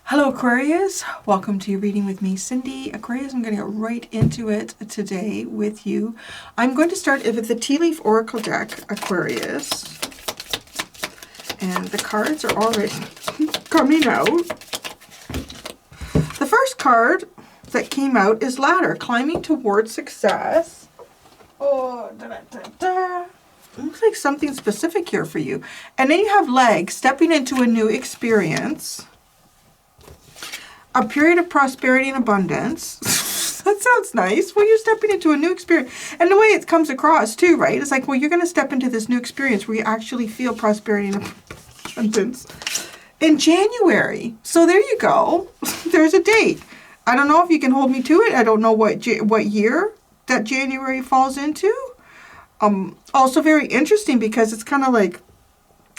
Hello Aquarius, welcome to your reading with me, Cindy. Aquarius, I'm going to get right into it today with you. I'm going to start with the Tea Leaf Oracle deck, Aquarius. And the cards are already coming out. The first card that came out is Ladder, climbing towards success. Oh, looks like something specific here for you. And then you have Leg, stepping into a new experience. A period of prosperity and abundance. That sounds nice. Well, you're stepping into a new experience. And the way it comes across too, right? It's like, well, you're going to step into this new experience where you actually feel prosperity and abundance in January. So there you go. There's a date. I don't know if you can hold me to it. I don't know what year that January falls into. Also very interesting because it's kind of like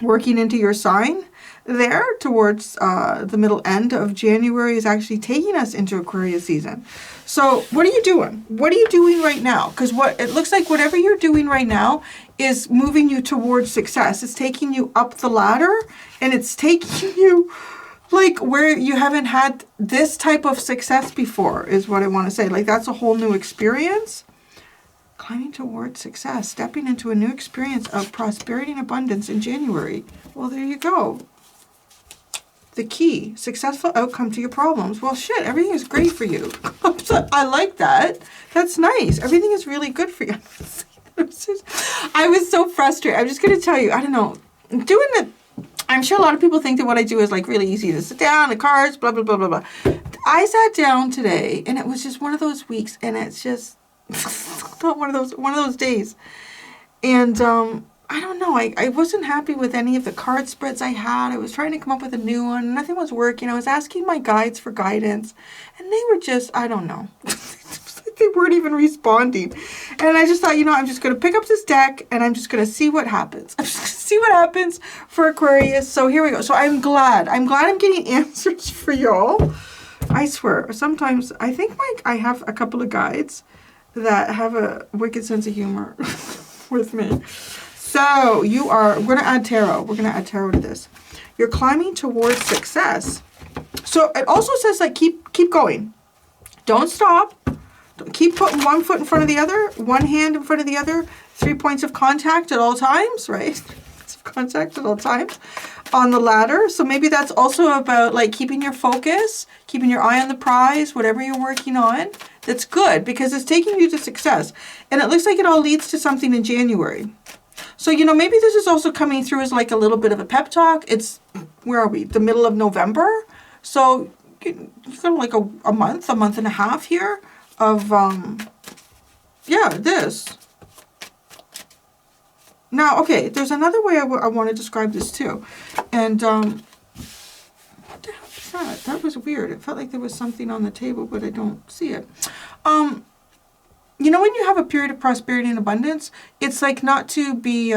working into your sign. There towards the middle end of January is actually taking us into Aquarius season. So what are you doing? What are you doing right now? Because what it looks like whatever you're doing right now is moving you towards success. It's taking you up the ladder and it's taking you like where you haven't had this type of success before is what I want to say. Like that's a whole new experience. Climbing towards success, stepping into a new experience of prosperity and abundance in January. Well, there you go. The key, successful outcome to your problems. Well, shit, everything is great for you. I like that. That's nice. Everything is really good for you. I was so frustrated. I'm just going to tell you, I don't know, doing it. I'm sure a lot of people think that what I do is like really easy to sit down, the cards, blah, blah, blah, blah, blah. I sat down today and it was just one of those weeks and it's just not one of those days. And, I don't know. I wasn't happy with any of the card spreads I had. I was trying to come up with a new one. Nothing was working. I was asking my guides for guidance. And they were just, I don't know. They weren't even responding. And I just thought, you know, I'm just going to pick up this deck and I'm just going to see what happens. I'm just going to see what happens for Aquarius. So here we go. So I'm glad I'm getting answers for y'all. I swear. Sometimes I think I have a couple of guides that have a wicked sense of humor with me. So we're going to add tarot. We're going to add tarot to this. You're climbing towards success. So it also says like, keep going. Don't stop. Keep putting one foot in front of the other, one hand in front of the other, 3 points of contact at all times, right? Contact at all times on the ladder. So maybe that's also about like keeping your focus, keeping your eye on the prize, whatever you're working on. That's good because it's taking you to success. And it looks like it all leads to something in January. So, you know, maybe this is also coming through as like a little bit of a pep talk. It's, where are we? The middle of November. So you've got like a month and a half here of, this. Now, okay, there's another way I want to describe this too. And, what the hell was that? That was weird. It felt like there was something on the table, but I don't see it. You know, when you have a period of prosperity and abundance, it's like not to be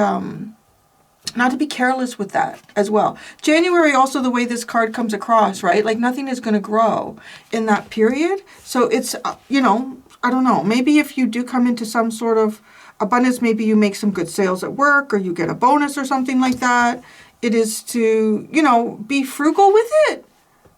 careless with that as well. January, also the way this card comes across, right? Like nothing is going to grow in that period. So it's, you know, I don't know. Maybe if you do come into some sort of abundance, maybe you make some good sales at work or you get a bonus or something like that. It is to, you know, be frugal with it.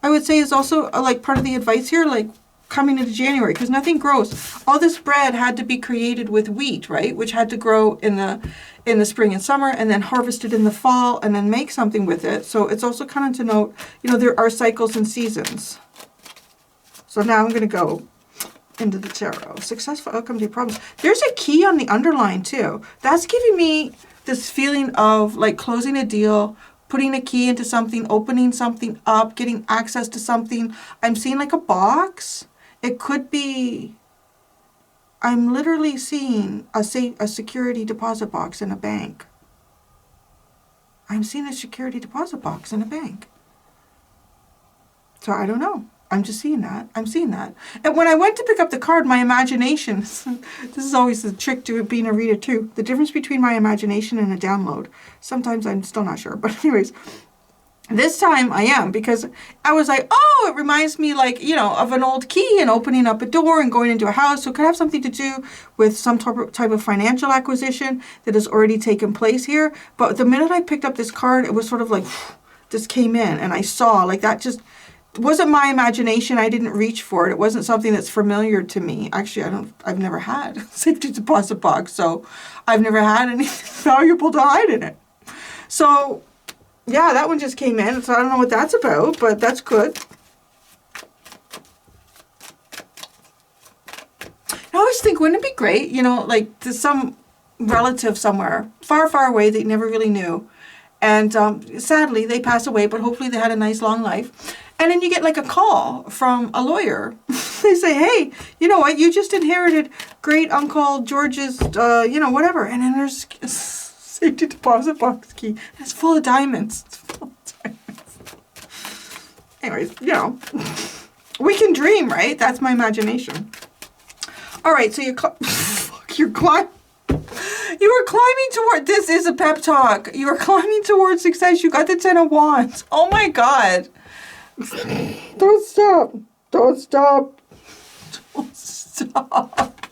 I would say is also like part of the advice here, like coming into January, because nothing grows. All this bread had to be created with wheat, right? Which had to grow in the spring and summer and then harvested in the fall and then make something with it. So it's also kind of to note, you know, there are cycles and seasons. So now I'm going to go into the tarot. Successful outcome to your problems. There's a key on the underline too. That's giving me this feeling of like closing a deal, putting a key into something, opening something up, getting access to something. I'm seeing like a box. It could be, I'm literally seeing a security deposit box in a bank. I'm seeing a security deposit box in a bank. So I don't know. I'm just seeing that. I'm seeing that. And when I went to pick up the card, my imagination, this is always the trick to it being a reader too. The difference between my imagination and a download. Sometimes I'm still not sure. But anyways, this time I am, because I was like, oh, it reminds me like, you know, of an old key and opening up a door and going into a house. So it could have something to do with some type of financial acquisition that has already taken place here. But the minute I picked up this card, it was sort of like, just came in and I saw like that just wasn't my imagination. I didn't reach for it. It wasn't something that's familiar to me. Actually, I've never had a safety deposit box, so I've never had anything valuable to hide in it. So, yeah, that one just came in, so I don't know what that's about, but that's good. I always think, wouldn't it be great, you know, like to some relative somewhere far, far away that you never really knew. And sadly, they pass away, but hopefully they had a nice long life. And then you get like a call from a lawyer. They say, hey, you know what? You just inherited great Uncle George's, you know, whatever. And then there's a safety deposit box key. It's full of diamonds. It's full of diamonds. Anyways, you know, we can dream, right? That's my imagination. All right, so you're climbing. You are climbing toward, this is a pep talk. You are climbing towards success. You got the 10 of Wands. Oh my God. Don't stop. Don't stop. Don't stop.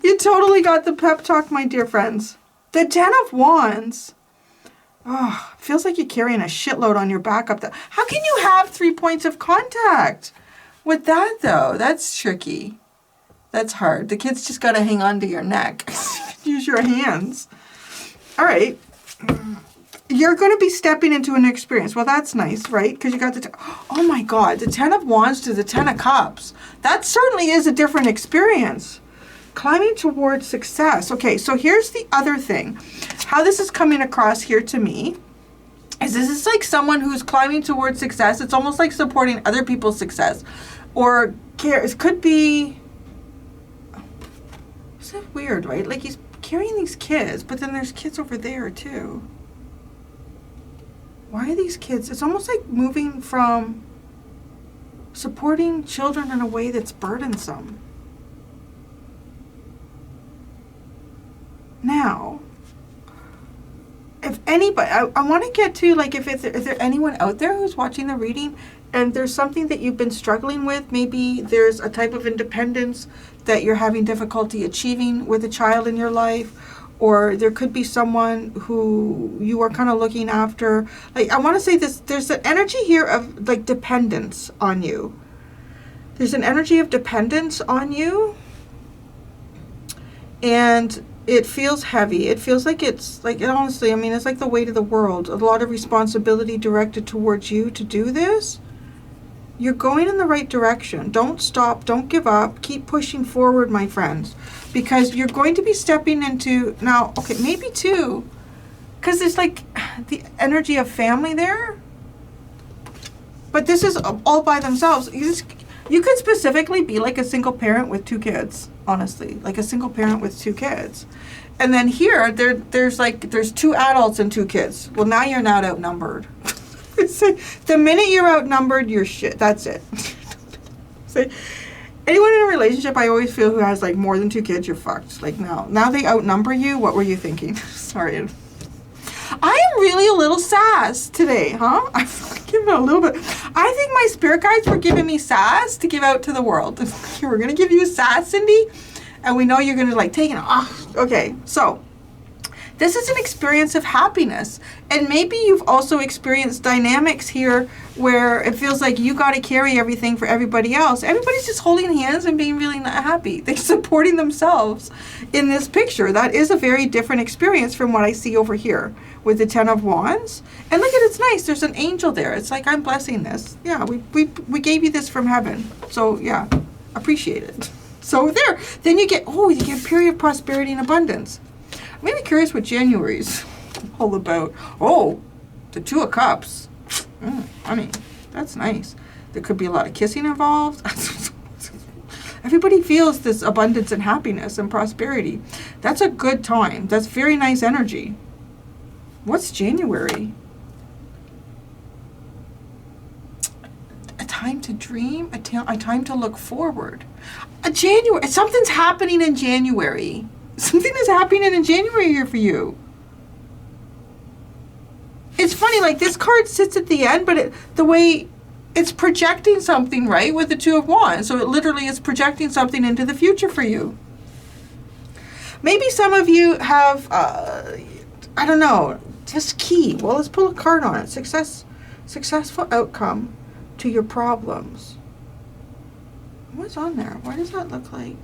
You totally got the pep talk, my dear friends. The 10 of Wands. Oh, feels like you're carrying a shitload on your back up there. How can you have 3 points of contact with that though? That's tricky. That's hard. The kid's just got to hang on to your neck. Use your hands. All right. You're going to be stepping into an experience. Well, that's nice, right? Because you got the... Oh, my God. The 10 of Wands to the 10 of Cups. That certainly is a different experience. Climbing towards success. Okay, so here's the other thing. How this is coming across here to me is this is like someone who's climbing towards success. It's almost like supporting other people's success. Or care. It could be... Is that weird, right? Like he's carrying these kids, but then there's kids over there too. Why are these kids? It's almost like moving from supporting children in a way that's burdensome. Now, if anybody, I want to get to like if there anyone out there who's watching the reading and there's something that you've been struggling with, maybe there's a type of independence that you're having difficulty achieving with a child in your life, or there could be someone who you are kind of looking after. Like, I want to say this, there's an energy here of like dependence on you. There's an energy of dependence on you, and it feels heavy. It feels like it's like, honestly, I mean, it's like the weight of the world. A lot of responsibility directed towards you to do this. You're going in the right direction. Don't stop. Don't give up. Keep pushing forward, my friends, because you're going to be stepping into now. Okay, maybe two, because there's like the energy of family there. But this is all by themselves. You could specifically be like a single parent with 2 kids. Honestly, like a single parent with 2 kids, and then here there's 2 adults and 2 kids. Well, now you're not outnumbered. The minute you're outnumbered, you're shit. That's it. So, anyone in a relationship, I always feel, who has like more than 2 kids, you're fucked. Like now they outnumber you. What were you thinking? Sorry. I am really a little sass today, huh? I'm giving a little bit. I think my spirit guides were giving me sass to give out to the world. We're gonna give you sass, Cindy, and we know you're gonna like take it off. Okay, so. This is an experience of happiness. And maybe you've also experienced dynamics here where it feels like you got to carry everything for everybody else. Everybody's just holding hands and being really not happy. They're supporting themselves in this picture. That is a very different experience from what I see over here with the 10 of Wands. And look at it, it's nice. There's an angel there. It's like, I'm blessing this. Yeah, we gave you this from heaven. So yeah, appreciate it. So there. Then you get a period of prosperity and abundance. I'm really curious what January's all about. Oh, the 2 of Cups. Honey, that's nice. There could be a lot of kissing involved. Everybody feels this abundance and happiness and prosperity. That's a good time. That's very nice energy. What's January? A time to dream, a time to look forward. January. Something's happening in January. Something is happening in January here for you. It's funny, like this card sits at the end, but the way it's projecting something, right, with the 2 of Wands. So it literally is projecting something into the future for you. Maybe some of you have, I don't know, just key. Well, let's pull a card on it. Successful outcome. to your problems. What's on there? What does that look like?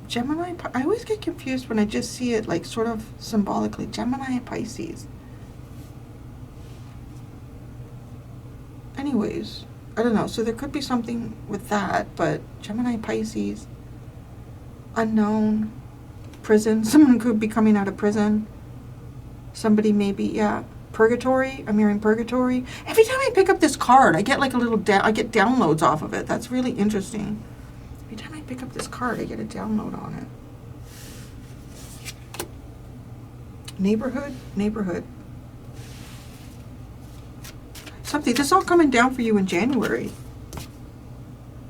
Gemini, I always get confused when I just see it like sort of symbolically. Gemini and Pisces. Anyways, I don't know. So there could be something with that, but Gemini, Pisces, unknown, prison. Someone could be coming out of prison. Somebody maybe, yeah. Purgatory. I'm hearing purgatory. Every time I pick up this card, I get like a little, I get downloads off of it. That's really interesting. Every time I pick up this card, I get a download on it. Neighborhood, neighborhood. Something, this is all coming down for you in January.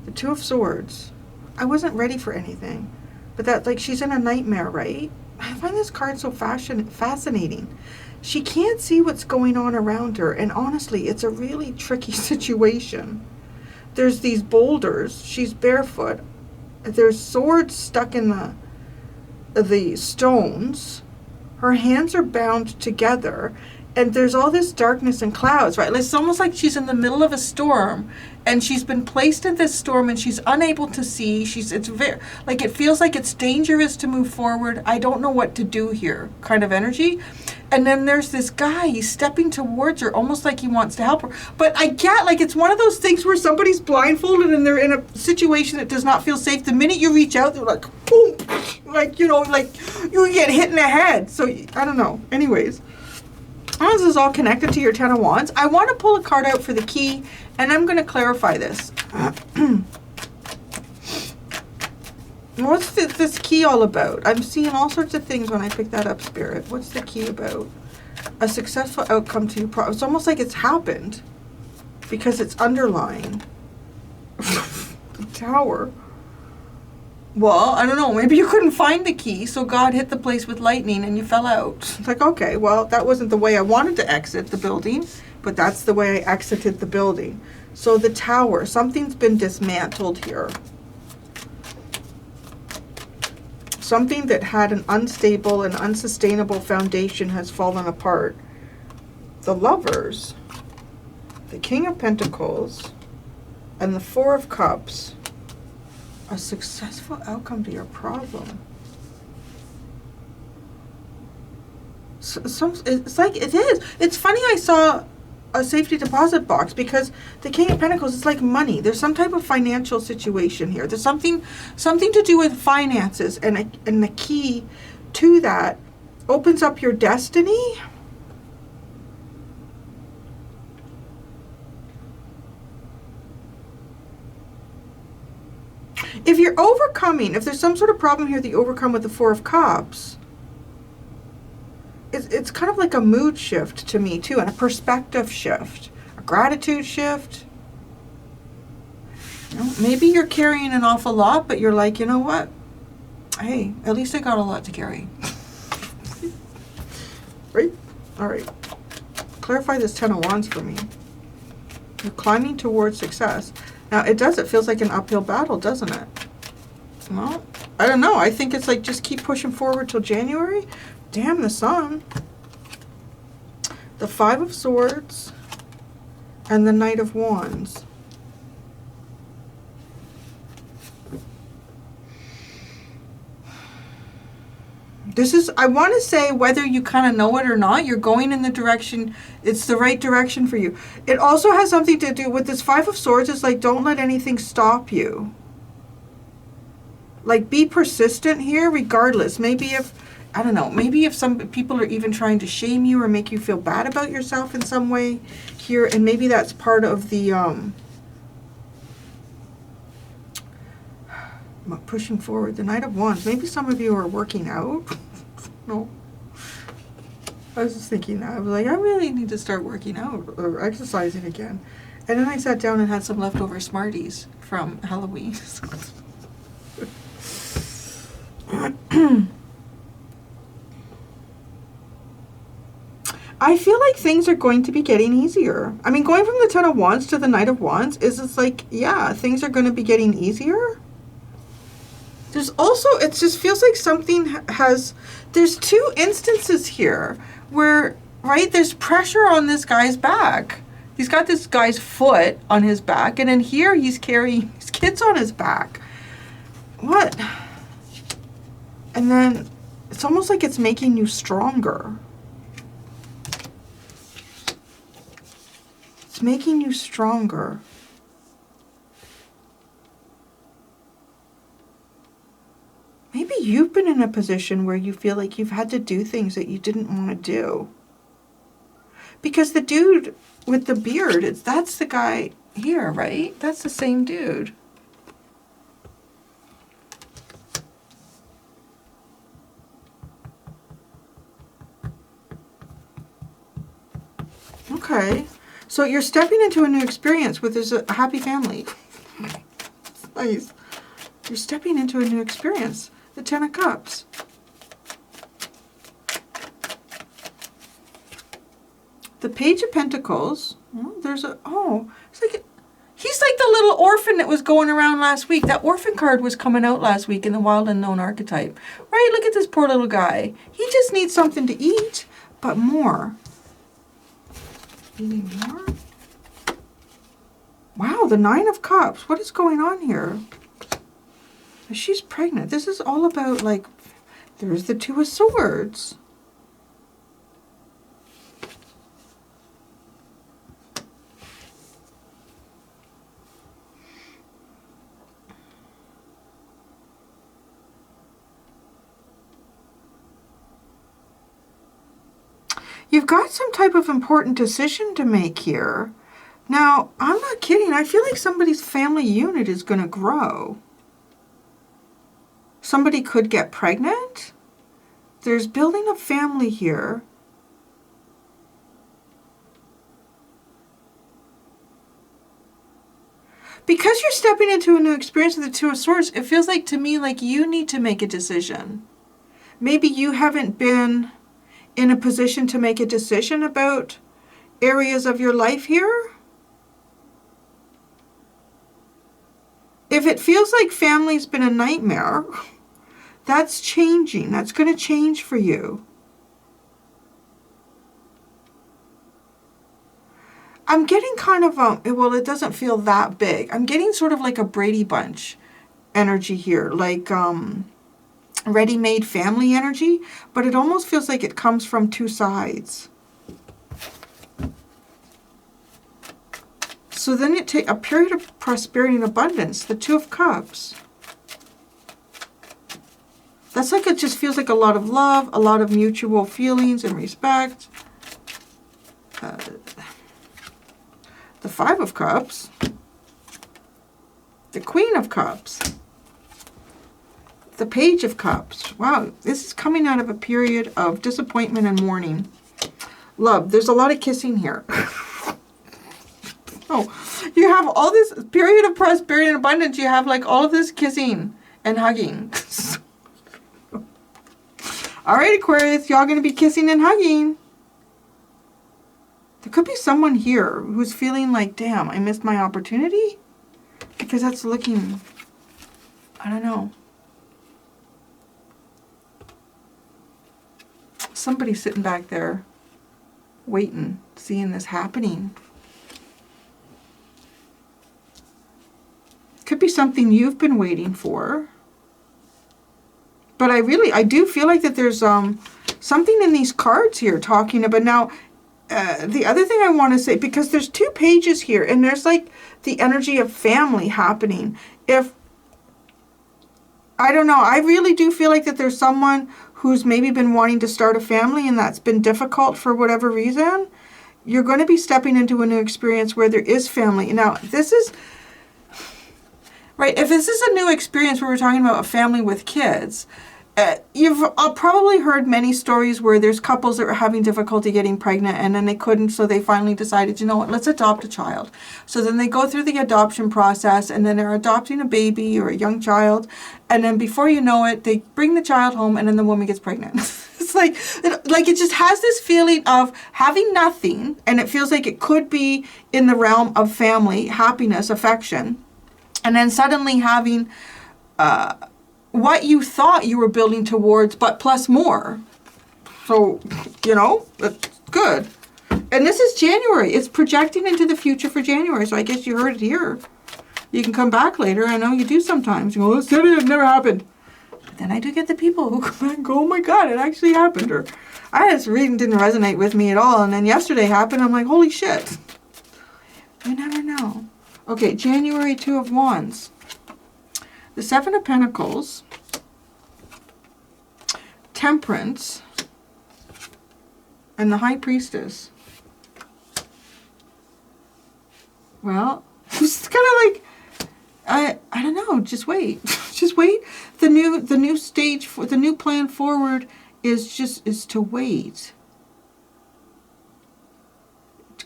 The Two of Swords. I wasn't ready for anything. But that, like, she's in a nightmare, right? I find this card so fascinating. She can't see what's going on around her. And honestly, it's a really tricky situation. There's these boulders. She's barefoot. There's swords stuck in the stones. Her hands are bound together. And there's all this darkness and clouds, right? It's almost like she's in the middle of a storm, and she's been placed in this storm, and she's unable to see. It's very, like, it feels like it's dangerous to move forward. I don't know what to do here, kind of energy. And then there's this guy, he's stepping towards her, almost like he wants to help her. But I get, like, it's one of those things where somebody's blindfolded and they're in a situation that does not feel safe. The minute you reach out, they're like, boom, like, you know, like, you get hit in the head. So, I don't know. Anyways. This is all connected to your Ten of Wands. I want to pull a card out for the key, and I'm going to clarify this. What's this key all about? I'm seeing all sorts of things when I pick that up, Spirit. What's the key about? A successful outcome to your problem. It's almost like it's happened because it's underlying. The Tower. Well, I don't know. Maybe you couldn't find the key, so God hit the place with lightning and you fell out. It's like, okay, well, that wasn't the way I wanted to exit the building, but that's the way I exited the building. So the Tower, something's been dismantled here. Something that had an unstable and unsustainable foundation has fallen apart. The Lovers, the King of Pentacles, and the Four of Cups. A successful outcome to your problem. It's like, it is. It's funny I saw a safety deposit box because the King of Pentacles is like money. There's some type of financial situation here. There's something to do with finances, and the key to that opens up your destiny. If you're overcoming, if there's some sort of problem here that you overcome with the Four of Cups, it's kind of like a mood shift to me too, and a perspective shift, a gratitude shift. You know, maybe you're carrying an awful lot, but you're like, you know what? Hey, at least I got a lot to carry. Right? All right. Clarify this Ten of Wands for me. You're climbing towards success. Now, it feels like an uphill battle, doesn't it? Well, I don't know. I think it's like just keep pushing forward till January. Damn the Sun. The Five of Swords and the Knight of Wands. This is, I want to say, whether you kind of know it or not, you're going in the direction, it's the right direction for you. It also has something to do with this Five of Swords. It's like, don't let anything stop you. Like, be persistent here regardless. Maybe if, I don't know, maybe if some people are even trying to shame you or make you feel bad about yourself in some way here, and maybe that's part of the, pushing forward. The Knight of Wands. Maybe some of you are working out. No. I was just thinking that. I was like, I really need to start working out or exercising again. And then I sat down and had some leftover Smarties from Halloween. I feel like things are going to be getting easier. I mean, going from the Ten of Wands to the Knight of Wands is it's like, yeah, things are going to be getting easier. There's also, it just feels like something has, there's two instances here where, right, there's pressure on this guy's back. He's got this guy's foot on his back, and then here he's carrying his kids on his back. What? And then it's almost like it's making you stronger. It's making you stronger. Maybe you've been in a position where you feel like you've had to do things that you didn't want to do. Because the dude with the beard, that's the guy here, right? That's the same dude. Okay. So you're stepping into a new experience where there's a happy family. Nice. You're stepping into a new experience. The Ten of Cups. The Page of Pentacles. Oh, there's a, oh, it's like, he's like the little orphan that was going around last week. That orphan card was coming out last week in the Wild Unknown archetype. Right, look at this poor little guy. He just needs something to eat, but more. Eating more? Wow, the Nine of Cups. What is going on here? She's pregnant. This is all about, like, there's the Two of Swords. You've got some type of important decision to make here. Now, I'm not kidding. I feel like somebody's family unit is going to grow. Somebody could get pregnant. There's building a family here. Because you're stepping into a new experience with the Two of Swords, it feels like to me like you need to make a decision. Maybe you haven't been in a position to make a decision about areas of your life here. If it feels like family's been a nightmare, that's changing. That's going to change for you. I'm getting kind of well, it doesn't feel that big. I'm getting sort of like a Brady Bunch energy here, like ready-made family energy, but it almost feels like it comes from two sides. So then it takes a period of prosperity and abundance, the Two of Cups. That's like, it just feels like a lot of love, a lot of mutual feelings and respect. The Five of Cups. The Queen of Cups. The Page of Cups. Wow, this is coming out of a period of disappointment and mourning. Love, there's a lot of kissing here. Oh, you have all this period of prosperity and abundance. You have like all of this kissing and hugging. All right, Aquarius, y'all going to be kissing and hugging. There could be someone here who's feeling like, damn, I missed my opportunity. Because that's looking, I don't know. Somebody's sitting back there waiting, seeing this happening. Could be something you've been waiting for. But I do feel like that there's something in these cards here talking about. Now, the other thing I want to say, because there's two pages here, and there's like the energy of family happening. I don't know, I really do feel like that there's someone who's maybe been wanting to start a family and that's been difficult for whatever reason. You're going to be stepping into a new experience where there is family. Now, this is... right, if this is a new experience where we're talking about a family with kids, you've probably heard many stories where there's couples that were having difficulty getting pregnant and then they couldn't, so they finally decided, you know what, let's adopt a child. So then they go through the adoption process and then they're adopting a baby or a young child, and then before you know it, they bring the child home and then the woman gets pregnant. It's like it just has this feeling of having nothing, and it feels like it could be in the realm of family, happiness, affection. And then suddenly having what you thought you were building towards, but plus more. So, you know, that's good. And this is January. It's projecting into the future for January. So I guess you heard it here. You can come back later. I know you do sometimes. You go, oh, Cindy, it never happened. But then I do get the people who come back and go, oh my God, it actually happened. Or I just reading didn't resonate with me at all. And then yesterday happened. I'm like, holy shit. You never know. Okay, January 2 of Wands. The Seven of Pentacles. Temperance. And the High Priestess. Well, it's kind of like, I don't know, just wait. Just wait. The new stage, for the new plan forward is to wait.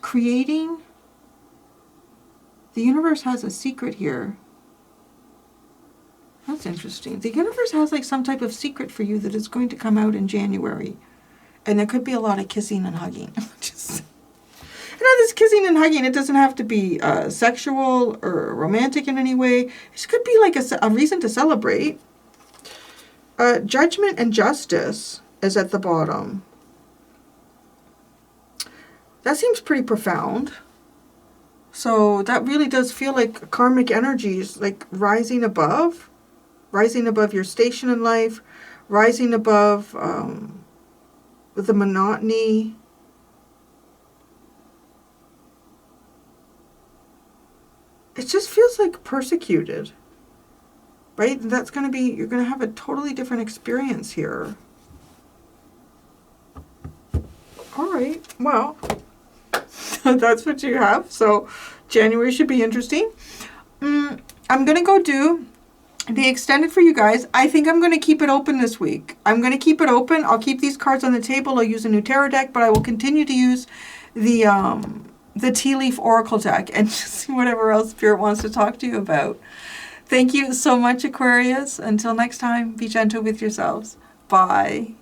Creating. The universe has a secret here. That's interesting. The universe has like some type of secret for you that is going to come out in January. And there could be a lot of kissing and hugging. This kissing and hugging, it doesn't have to be sexual or romantic in any way. It could be like a reason to celebrate. Judgment and justice is at the bottom. That seems pretty profound. So that really does feel like karmic energies, like rising above your station in life, rising above the monotony. It just feels like persecuted, right? That's going to be, you're going to have a totally different experience here. All right, well, that's what you have. So January should be interesting. I'm going to go do the extended for you guys. I think I'm going to keep it open this week. I'm going to keep it open. I'll keep these cards on the table. I'll use a new tarot deck, but I will continue to use the Tea Leaf Oracle deck and just see whatever else Spirit wants to talk to you about. Thank you so much, Aquarius. Until next time, be gentle with yourselves. Bye.